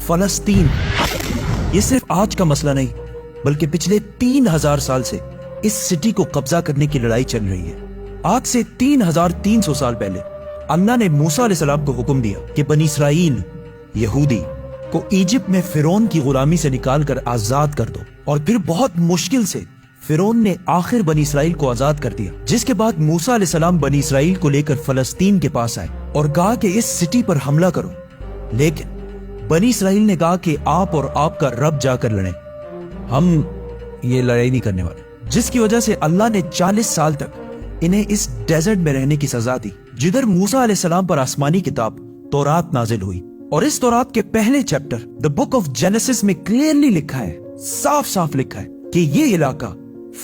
فلسطین یہ صرف آج کا مسئلہ نہیں بلکہ پچھلے 3000 سال سے اس سٹی کو قبضہ کرنے کی لڑائی چل رہی ہے۔ آج سے 3300 سال پہلے اللہ نے موسیٰ علیہ السلام کو حکم دیا کہ بنی اسرائیل یہودی کو ایجپٹ میں فرعون کی غلامی سے نکال کر آزاد کر دو، اور پھر بہت مشکل سے فرعون نے آخر بنی اسرائیل کو آزاد کر دیا، جس کے بعد موسیٰ علیہ السلام بنی اسرائیل کو لے کر فلسطین کے پاس آئے اور کہا کہ اس سٹی پر حملہ کرو، لیکن بنی اسرائیل نے کہا کہ آپ اور آپ کا رب جا کر لڑیں، ہم یہ لڑائی نہیں کرنے والے، جس کی وجہ سے اللہ نے 40 سال تک انہیں اس ڈیزرٹ میں رہنے کی سزا دی، جدھر موسیٰ علیہ السلام پر آسمانی کتاب تورات نازل ہوئی۔ اور اس تورات کے پہلے chapter the book of Genesis میں کلیئرلی لکھا ہے، صاف صاف لکھا ہے کہ یہ علاقہ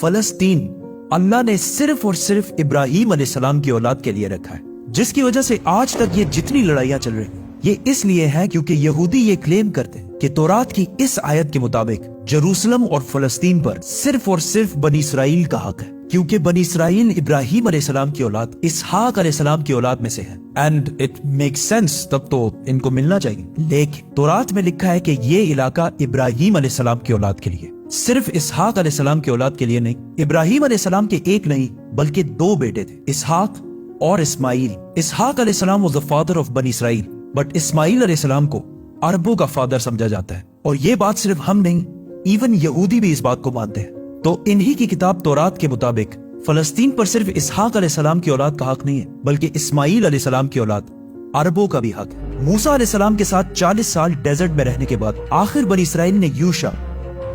فلسطین اللہ نے صرف اور صرف ابراہیم علیہ السلام کی اولاد کے لیے رکھا ہے، جس کی وجہ سے آج تک یہ جتنی لڑائیاں چل رہی ہیں یہ اس لیے ہے کیونکہ یہودی یہ کلیم کرتے ہیں کہ تورات کی اس آیت کے مطابق جروسلم اور فلسطین پر صرف اور صرف بنی اسرائیل کا حق ہے، کیونکہ بنی اسرائیل ابراہیم علیہ السلام کی اولاد اسحاق علیہ السلام کی اولاد میں سے ہے، اینڈ اٹ میک سینس، تب تو ان کو ملنا چاہیے۔ لیکن تورات میں لکھا ہے کہ یہ علاقہ ابراہیم علیہ السلام کی اولاد کے لیے، صرف اسحاق علیہ السلام کی اولاد کے لیے نہیں۔ ابراہیم علیہ السلام کے ایک نہیں بلکہ 2 بیٹے تھے، اسحاق اور اسماعیل۔ اسحاق علیہ السلام was the father of بنی اسرائیل، بٹ اسماعیل علیہ السلام کو عربوں کا فادر سمجھا جاتا ہے، اور یہ بات صرف ہم نہیں، ایون یہودی بھی اس بات کو مانتے ہیں۔ تو انہی کی کتاب تورات کے مطابق فلسطین پر صرف اسحاق علیہ السلام کی اولاد کا حق نہیں ہے بلکہ اسماعیل علیہ السلام کی اولاد عربوں کا بھی حق ہے۔ موسیٰ علیہ السلام کے ساتھ 40 سال ڈیزرٹ میں رہنے کے بعد آخر بنی اسرائیل نے یوشع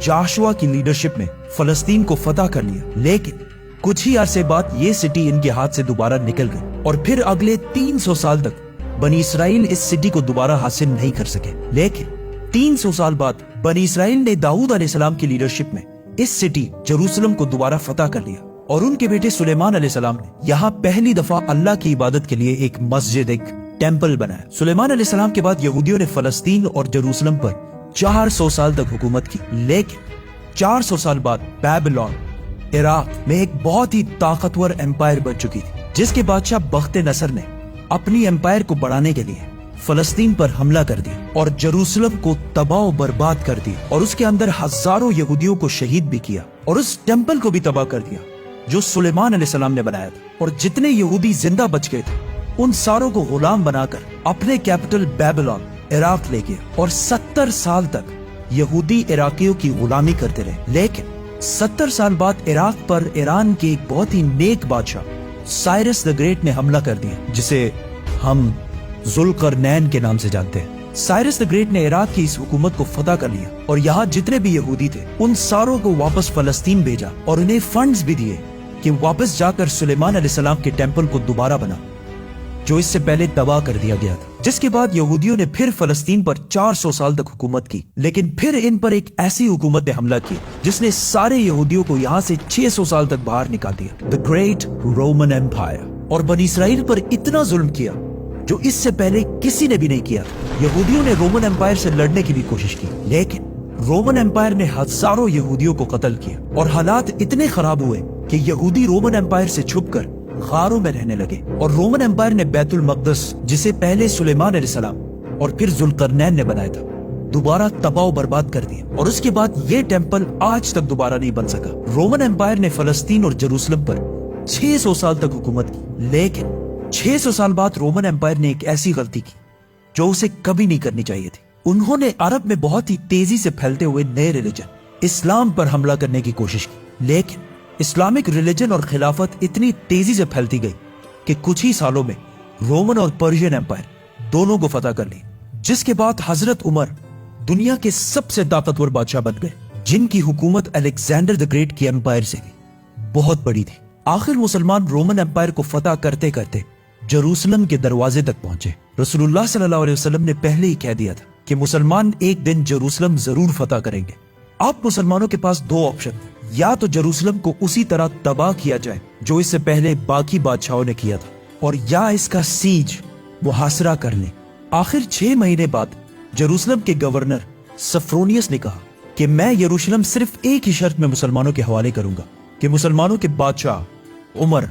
جاشوا کی لیڈرشپ میں فلسطین کو فتح کر لیا، لیکن کچھ ہی عرصے بعد یہ سٹی ان کے ہاتھ سے دوبارہ نکل گئی، اور پھر اگلے 300 سال تک بنی اسرائیل اس سٹی کو دوبارہ حاصل نہیں کر سکے۔ لیکن 300 سال بعد بنی اسرائیل نے داؤد علیہ السلام کی لیڈرشپ میں اس سٹی جروسلم کو دوبارہ فتح کر لیا، اور ان کے بیٹے سلیمان علیہ السلام نے یہاں پہلی دفعہ اللہ کی عبادت کے لیے ایک مسجد، ایک ٹیمپل بنایا۔ سلیمان علیہ السلام کے بعد یہودیوں نے فلسطین اور جروسلم پر 400 سال تک حکومت کی، لیکن 400 سال بعد بیبلون عراق میں ایک بہت ہی طاقتور امپائر بن چکی تھی، جس کے بادشاہ بخت نصر نے اپنی امپائر کو بڑھانے کے لیے فلسطین پر حملہ کر دیا اور جروسلم کو تباہ و برباد کر دیا، اور اس کے اندر ہزاروں یہودیوں کو شہید بھی کیا، اور اس ٹیمپل کو بھی تباہ کر دیا جو سلیمان علیہ السلام نے بنایا تھا، اور جتنے یہودی زندہ بچ گئے تھے ان ساروں کو غلام بنا کر اپنے کیپٹل بیبلون عراق لے گئے، اور 70 سال تک یہودی عراقیوں کی غلامی کرتے رہے۔ لیکن 70 سال بعد عراق پر ایران کے ایک بہت ہی نیک بادشاہ سائرس دا گریٹ نے حملہ کر دیا، جسے ہم ذوالقرنین کے نام سے جانتے ہیں۔ سائرس دا گریٹ نے عراق کی اس حکومت کو فتح کر لیا، اور یہاں جتنے بھی یہودی تھے ان ساروں کو واپس فلسطین بھیجا، اور انہیں فنڈز بھی دیے کہ واپس جا کر سلیمان علیہ السلام کے ٹیمپل کو دوبارہ بنا جو اس سے پہلے تباہ کر دیا گیا تھا۔ جس کے بعد یہودیوں نے پھر فلسطین پر 400 سال تک حکومت کی، لیکن پھر ان پر ایک ایسی حکومت نے حملہ کیا جس نے سارے یہودیوں کو یہاں سے 600 سال تک باہر نکال دیا، The Great Roman Empire، اور بنی اسرائیل پر اتنا ظلم کیا جو اس سے پہلے کسی نے بھی نہیں کیا۔ یہودیوں نے رومن امپائر سے لڑنے کی بھی کوشش کی، لیکن رومن امپائر نے ہزاروں یہودیوں کو قتل کیا، اور حالات اتنے خراب ہوئے کہ یہودی رومن امپائر سے چھپ کر غاروں میں رہنے لگے، اور رومن امپائر نے بیت المقدس، جسے پہلے سلیمان علیہ السلام اور پھر ذوالقرنین نے بنایا تھا، دوبارہ تباہ و برباد کر دیا، اور اس کے بعد یہ ٹیمپل آج تک دوبارہ نہیں بن سکا۔ رومن امپائر نے فلسطین اور جروسلم پر 600 سال تک حکومت کی، لیکن 600 سال بعد رومن امپائر نے ایک ایسی غلطی کی جو اسے کبھی نہیں کرنی چاہیے تھی۔ انہوں نے عرب میں بہت ہی تیزی سے پھیلتے ہوئے نئے ریلیجن اسلام پر حملہ کرنے کی کوشش کی، لیکن اسلامک ریلیجن اور خلافت اتنی تیزی سے پھیلتی گئی کہ کچھ ہی سالوں میں رومن اور پرشین امپائر دونوں کو فتح کر لی، جس کے بعد حضرت عمر دنیا کے سب سے طاقتور بادشاہ بن گئے، جن کی حکومت الیگزینڈر دی گریٹ کی امپائر سے بہت بڑی تھی۔ آخر مسلمان رومن امپائر کو فتح کرتے کرتے جروسلم کے دروازے تک پہنچے۔ رسول اللہ صلی اللہ علیہ وسلم نے پہلے ہی کہہ دیا تھا کہ مسلمان ایک دن جروسلم ضرور فتح کریں گے۔ اب مسلمانوں کے پاس 2 آپشن، یا تو جروسلم کو اسی طرح تباہ کیا جائے جو اس سے پہلے باقی بادشاہوں نے کیا تھا، اور یا اس کا سیج محاصرہ کر لیں۔ آخر 6 مہینے بعد جروسلم کے گورنر سفرونیس نے کہا کہ میں یروشلم صرف ایک ہی شرط میں مسلمانوں کے حوالے کروں گا کہ مسلمانوں کے بادشاہ عمر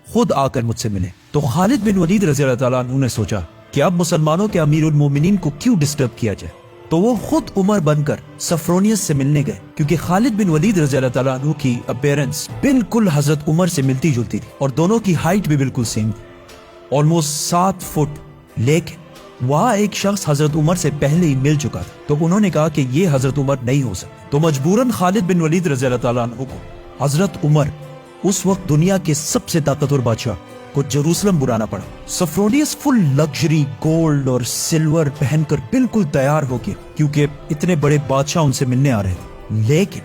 خود آ کر مجھ سے ملے۔ تو خالد بن ولید رضی اللہ تعالیٰ عنہ نے سوچا کہ اب مسلمانوں کے امیر المومنین کو کیوں ڈسٹرب کیا جائے، تو وہ خود عمر بن کر سفرونیس سے ملنے گئے، کیونکہ خالد بن ولید رضی اللہ تعالیٰ عنہ کی اپیرنس بالکل حضرت عمر سے ملتی جلتی تھی اور دونوں کی ہائٹ بھی بالکل سیم تھی، آلموسٹ 7 فٹ۔ لیکن وہاں ایک شخص حضرت عمر سے پہلے ہی مل چکا تھا، تو انہوں نے کہا کہ یہ حضرت عمر نہیں ہو سکتا، تو مجبوراً خالد بن ولید رضی اللہ تعالیٰ عنہ کو حضرت عمر، اس وقت دنیا کے سب سے طاقتور بادشاہ، کو جروسلم بلانا پڑا۔ سفرونیس فل لگژری گولڈ اور سلور پہن کر بالکل تیار ہو گیا، کیونکہ اتنے بڑے بادشاہ ان سے ملنے آ رہے تھے۔ لیکن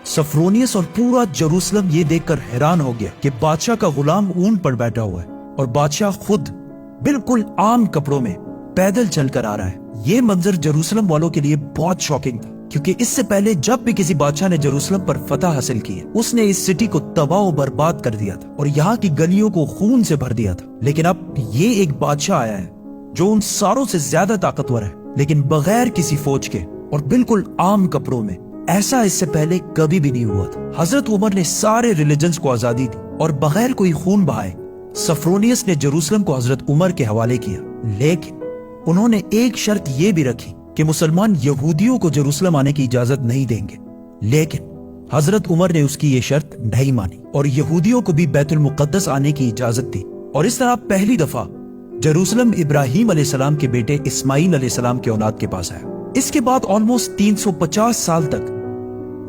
سفرونیس اور پورا جروسلم یہ دیکھ کر حیران ہو گیا کہ بادشاہ کا غلام اونٹ پر بیٹھا ہوا ہے اور بادشاہ خود بالکل عام کپڑوں میں پیدل چل کر آ رہا ہے۔ یہ منظر جروسلم والوں کے لیے بہت شاکنگ تھا، کیونکہ اس سے پہلے جب بھی کسی بادشاہ نے جروسلم پر فتح حاصل کی، اس نے اس سٹی کو تباہ و برباد کر دیا تھا اور یہاں کی گلیوں کو خون سے بھر دیا تھا۔ لیکن اب یہ ایک بادشاہ آیا ہے جو ان ساروں سے زیادہ طاقتور ہے، لیکن بغیر کسی فوج کے اور بالکل عام کپڑوں میں۔ ایسا اس سے پہلے کبھی بھی نہیں ہوا تھا۔ حضرت عمر نے سارے ریلیجنز کو آزادی دی اور بغیر کوئی خون بہائے سفرونیس نے جروسلم کو حضرت عمر کے حوالے کیا، لیکن انہوں نے ایک شرط یہ بھی رکھی کہ مسلمان یہودیوں کو جروسلم آنے کی اجازت نہیں دیں گے۔ لیکن حضرت عمر نے اس کی یہ شرط نہیں مانی اور یہودیوں کو بھی بیت المقدس آنے کی اجازت دی، اور اس طرح پہلی دفعہ جروسلم ابراہیم علیہ السلام کے بیٹے اسماعیل علیہ السلام کے اولاد کے پاس آیا۔ اس کے بعد آلموسٹ 350 سال تک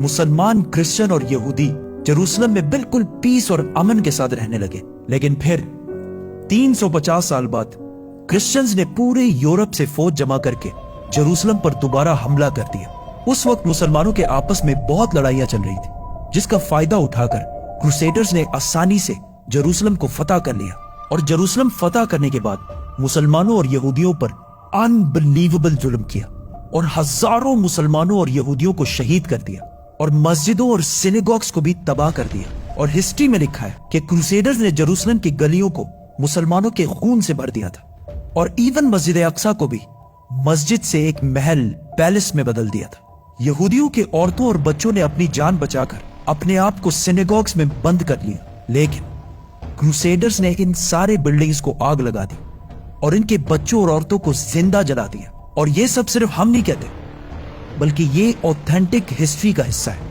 مسلمان، کرسچن اور یہودی جروسلم میں بالکل پیس اور امن کے ساتھ رہنے لگے۔ لیکن پھر 350 سال بعد کرسچنز نے پورے یورپ سے فوج جمع کر کے جروسلم پر دوبارہ حملہ کر دیا۔ اس وقت مسلمانوں کے آپس میں بہت لڑائیاں چل رہی تھی، جس کا فائدہ اٹھا کر کروسیڈرز نے آسانی سے جروسلم کو فتح کر لیا، اور جروسلم فتح کرنے کے بعد مسلمانوں اور یہودیوں پر انبلیویبل ظلم کیا اور ہزاروں مسلمانوں اور یہودیوں کو شہید کر دیا اور مسجدوں اور سینیگوگز کو بھی تباہ کر دیا۔ اور ہسٹری میں لکھا ہے کہ کروسیڈرز نے جروسلم کی گلیوں کو مسلمانوں کے خون سے بھر دیا تھا، اور ایون مسجد اقصی کو بھی مسجد سے ایک محل، پیلس میں بدل دیا تھا۔ یہودیوں کے عورتوں اور بچوں نے اپنی جان بچا کر اپنے آپ کو سینیگوگز میں بند کر لیا، لیکن کروسیڈرز نے ان سارے بلڈنگز کو آگ لگا دی اور ان کے بچوں اور عورتوں کو زندہ جلا دیا۔ اور یہ سب صرف ہم نہیں کہتے، بلکہ یہ اوتھینٹک ہسٹری کا حصہ ہے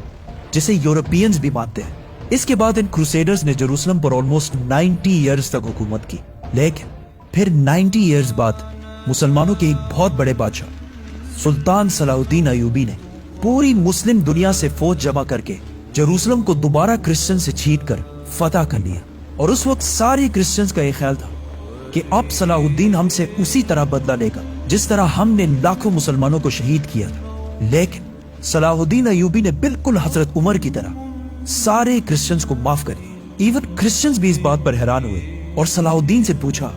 جسے یورپینز بھی مانتے ہیں۔ اس کے بعد ان کروسیڈرز نے جروسلم پر آلموسٹ 90 ایئرز تک حکومت کی، لیکن پھر 90 ایئرز بعد مسلمانوں کے ایک بہت بڑے بادشاہ سلطان صلاح الدین ایوبی نے پوری مسلم دنیا سے فوج جمع کر کے جروسلم کو دوبارہ کرسچن سے چھین کر فتح کر لیا۔ اور اس وقت سارے کرسچنز کا یہ خیال تھا کہ اب صلاح الدین ہم سے اسی طرح بدلہ لے گا جس طرح ہم نے لاکھوں مسلمانوں کو شہید کیا تھا۔ لیکن صلاح الدین ایوبی نے بالکل حضرت عمر کی طرح سارے کرسچنز کو معاف کر دیا۔ ایون کرسچنز بھی اس بات پر حیران ہوئے اور صلاح الدین سے پوچھا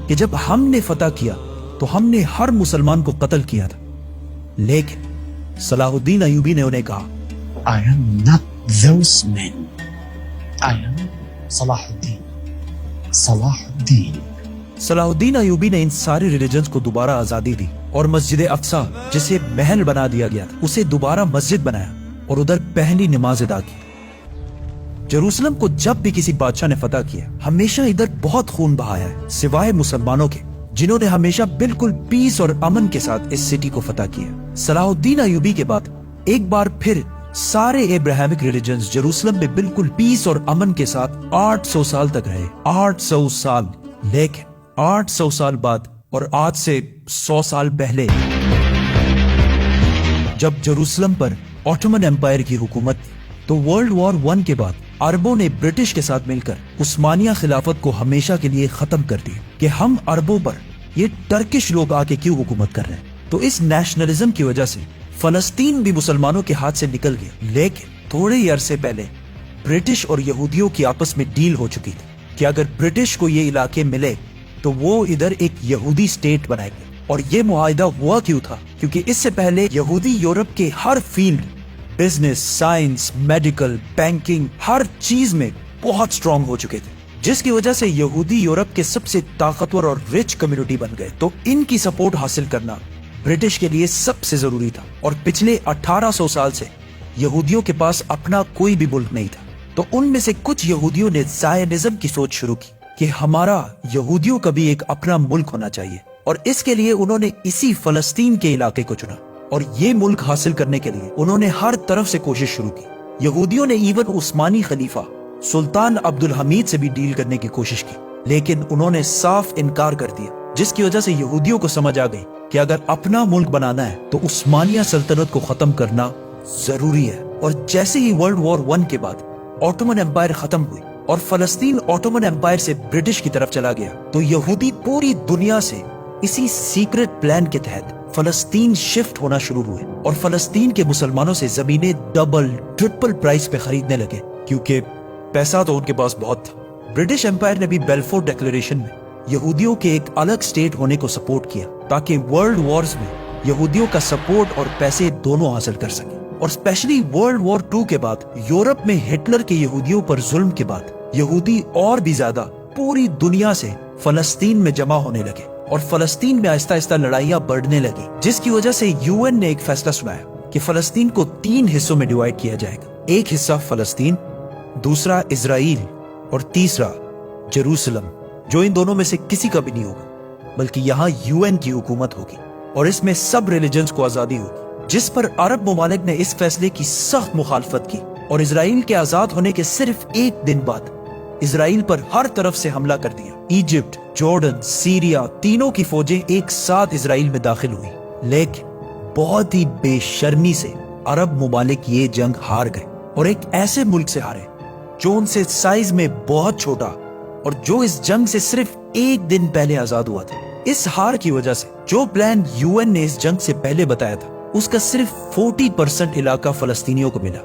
کہ جب ہم نے فتح کیا تو ہم نے ہر مسلمان کو قتل کیا تھا، لیکن صلاح الدین ایوبی نے انہیں کہا I am not those men. I am صلاح الدین۔ صلاح الدین۔ صلاح الدین ایوبی نے ان سارے ریلیجنز کو دوبارہ آزادی دی اور مسجد اقصی جسے محل بنا دیا گیا تھا اسے دوبارہ مسجد بنایا اور ادھر پہلی نماز ادا کی۔ جروسلم کو جب بھی کسی بادشاہ نے فتح کیا ہمیشہ ادھر بہت خون بہایا ہے، سوائے مسلمانوں کے جنہوں نے ہمیشہ بالکل پیس اور امن کے ساتھ اس سٹی کو فتح کیا۔ صلاح الدین ایوبی کے بعد ایک بار پھر سارے ابراہیمک ریلیجنز جروسلم میں بالکل پیس اور امن کے ساتھ 800 سال تک رہے۔ 800 سال۔ لیکن 800 سال بعد اور آج سے 100 سال پہلے جب جروسلم پر آٹومن ایمپائر کی حکومت تھی تو ورلڈ وار 1 کے بعد عربوں نے برٹش کے ساتھ مل کر عثمانیہ خلافت کو ہمیشہ کے لیے ختم کر دی کہ ہم عربوں پر یہ ٹرکش لوگ آ کے کیوں حکومت کر رہے ہیں۔ تو اس نیشنلزم کی وجہ سے فلسطین بھی مسلمانوں کے ہاتھ سے نکل گیا۔ لیکن تھوڑے ہی عرصے پہلے برٹش اور یہودیوں کی آپس میں ڈیل ہو چکی تھی کہ اگر برٹش کو یہ علاقے ملے تو وہ ادھر ایک یہودی سٹیٹ بنائے گے۔ اور یہ معاہدہ ہوا کیوں تھا؟ کیونکہ اس سے پہلے یہودی یورپ کے ہر field, business, science, medical, banking, ہر چیز میں بہت سٹرونگ ہو چکے تھے، جس کی وجہ سے یہودی یورپ کے سب سے طاقتور اور رچ کمیونٹی بن گئے۔ تو ان کی سپورٹ حاصل کرنا برٹش کے لیے سب سے ضروری تھا، اور پچھلے 1800 سال سے یہودیوں کے پاس اپنا کوئی بھی ملک نہیں تھا۔ تو ان میں سے کچھ یہودیوں نے زائنزم کی سوچ شروع کی کہ ہمارا یہودیوں کا بھی ایک اپنا ملک ہونا چاہیے، اور اس کے لیے انہوں نے اسی فلسطین کے علاقے کو چنا۔ اور یہ ملک حاصل کرنے کے لیے انہوں نے ہر طرف سے کوشش شروع کی. یہودیوں نے ایون عثمانی خلیفہ سلطان عبدالحمید سے بھی ڈیل کرنے کی کوشش کی، لیکن انہوں نے صاف انکار کر دیا، جس کی وجہ سے یہودیوں کو سمجھ آ گئی کہ اگر اپنا ملک بنانا ہے تو عثمانیہ سلطنت کو ختم کرنا ضروری ہے. اور جیسے ہی ورلڈ وار 1 کے بعد آٹومن امپائر ختم ہوئی اور فلسطین آٹومن امپائر سے برٹش کی طرف چلا گیا، تو یہودی پوری دنیا سے اسی سیکرٹ پلان کے تحت فلسطین شفٹ ہونا شروع ہوئے اور فلسطین کے مسلمانوں سے زمینیں ڈبل ٹرپل پرائس پہ خریدنے لگے، کیونکہ پیسہ تو ان کے پاس بہت تھا. برٹش امپائر نے بھی بیلفور ڈیکلریشن میں یہودیوں کے ایک الگ سٹیٹ ہونے کو سپورٹ کیا تاکہ ورلڈ وارز میں یہودیوں کا سپورٹ اور پیسے دونوں حاصل کر سکیں. اور اسپیشلی ورلڈ وار 2 کے بعد یورپ میں ہٹلر کے یہودیوں پر ظلم کے بعد یہودی اور بھی زیادہ پوری دنیا سے فلسطین میں جمع ہونے لگے اور فلسطین میں آہستہ آہستہ لڑائیاں بڑھنے لگی، جس کی وجہ سے UN نے ایک فیصلہ سنایا کہ فلسطین کو 3 حصوں میں ڈیوائیڈ کیا جائے گا. ایک حصہ فلسطین، دوسرا اسرائیل اور تیسرا جیروسلم، جو ان دونوں میں سے کسی کا بھی نہیں ہوگا، بلکہ یہاں UN کی حکومت ہوگی اور اس میں سب ریلیجنز کو آزادی ہوگی. جس پر عرب ممالک نے اس فیصلے کی سخت مخالفت کی اور اسرائیل کے آزاد ہونے کے صرف 1 دن بعد اسرائیل پر ہر طرف سے حملہ کر دیا. ایجپٹ، جارڈن، سیریا، تینوں کی فوجیں ایک ساتھ اسرائیل میں داخل ہوئی، لیکن بہت ہی بے شرمی سے عرب ممالک یہ جنگ ہار گئے اور ایک ایسے ملک سے ہارے جو ان سے سائز میں بہت چھوٹا اور جو اس جنگ سے صرف 1 دن پہلے آزاد ہوا تھا. اس ہار کی وجہ سے جو پلان UN نے اس جنگ سے پہلے بتایا تھا اس کا صرف 40% علاقہ فلسطینیوں کو ملا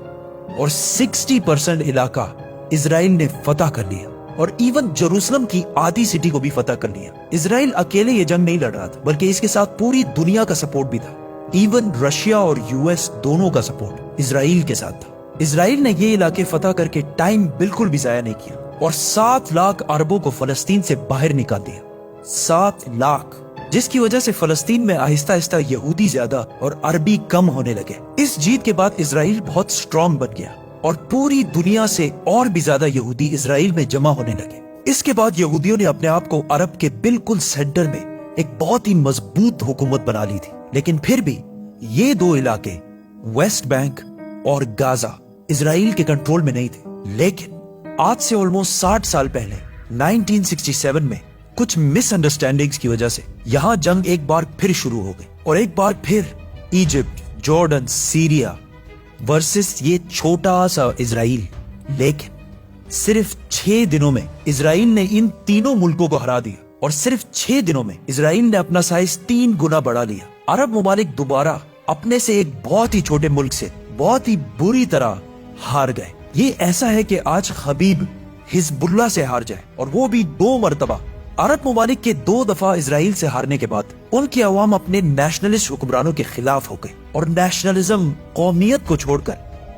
اور 60% علاقہ اسرائیل نے فتح کر لیا اور ایون جیروسلم کی آدھی سٹی کو بھی فتح کر لیا. اسرائیل اکیلے یہ جنگ نہیں لڑ رہا تھا، بلکہ اس کے ساتھ پوری دنیا کا سپورٹ بھی تھا. ایون رشیا اور US دونوں کا سپورٹ اسرائیل کے ساتھ تھا. اسرائیل نے یہ علاقے فتح کر کے ٹائم بالکل بھی ضائع نہیں کیا اور 7 لاکھ عربوں کو فلسطین سے باہر نکال دیا. 7 لاکھ، جس کی وجہ سے فلسطین میں آہستہ آہستہ یہودی زیادہ اور عربی کم ہونے لگے. اس جیت کے بعد اسرائیل بہت سٹرونگ بن گیا اور پوری دنیا سے اور بھی زیادہ یہودی اسرائیل میں جمع ہونے لگے. اس کے بعد یہودیوں نے اپنے آپ کو عرب کے بالکل سینٹر میں ایک بہت ہی مضبوط حکومت بنا لی تھی. لیکن پھر بھی یہ 2 علاقے ویسٹ بینک اور گازا اسرائیل کے کنٹرول میں نہیں تھے. لیکن آج سے آلموسٹ 60 سال پہلے 1967 میں کچھ مس انڈرسٹینڈنگز کی وجہ سے یہاں جنگ ایک بار پھر شروع ہو گئی اور ایک بار پھر ایجپٹ، جارڈن، سیریا ورسس یہ چھوٹا سا اسرائیل. لیکن صرف 6 دنوں میں اسرائیل نے ان تینوں ملکوں کو ہرا دیا اور صرف 6 دنوں میں اسرائیل نے اپنا سائز 3 گنا بڑھا لیا. عرب ممالک دوبارہ اپنے سے ایک بہت ہی چھوٹے ملک سے بہت ہی بری طرح ہار گئے. یہ ایسا ہے کہ آج خبیب حزب اللہ سے ہار جائے اور وہ بھی 2 مرتبہ. عرب ممالک کے 2 دفعہ اسرائیل سے ہارنے کے بعد ان کی عوام اپنے نیشنلسٹ حکمرانوں کے خلاف ہو گئے اور نیشنلزم، قومیت کو چھوڑ کر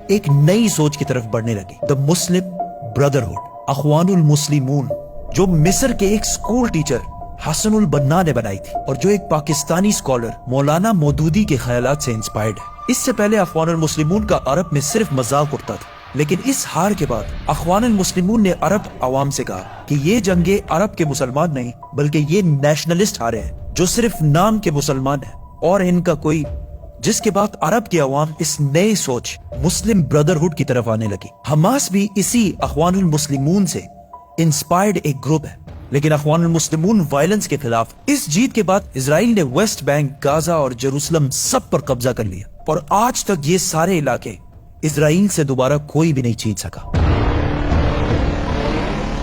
ایک نئی سوچ کی طرف بڑھنے لگی. دا مسلم بردرہڈ، اخوان المسلمون، جو مصر کے ایک سکول ٹیچر حسن البنا نے بنائی تھی اور جو ایک پاکستانی اسکالر مولانا مودودی کے خیالات سے انسپائرڈ ہے. اس سے پہلے اخوان المسلمون کا عرب میں صرف مذاق اڑتا تھا، لیکن اس ہار کے بعد اخوان المسلمون نے عرب عوام سے کہا کہ یہ جنگیں عرب کے مسلمان نہیں بلکہ یہ نیشنلسٹ ہارے ہیں جو صرف نام کے مسلمان ہیں اور ان کا کوئی. جس کے بعد عرب کی عوام اس نئے سوچ مسلم بردرہڈ کی طرف آنے لگی. حماس بھی اسی اخوان المسلمون سے انسپائرڈ ایک گروپ ہے، لیکن اخوان المسلمون وائلنس کے خلاف. اس جیت کے بعد اسرائیل نے ویسٹ بینک، گازا اور جیروسلم سب پر قبضہ کر لیا اور آج تک یہ سارے علاقے اسرائیل سے دوبارہ کوئی بھی نہیں چھین سکا.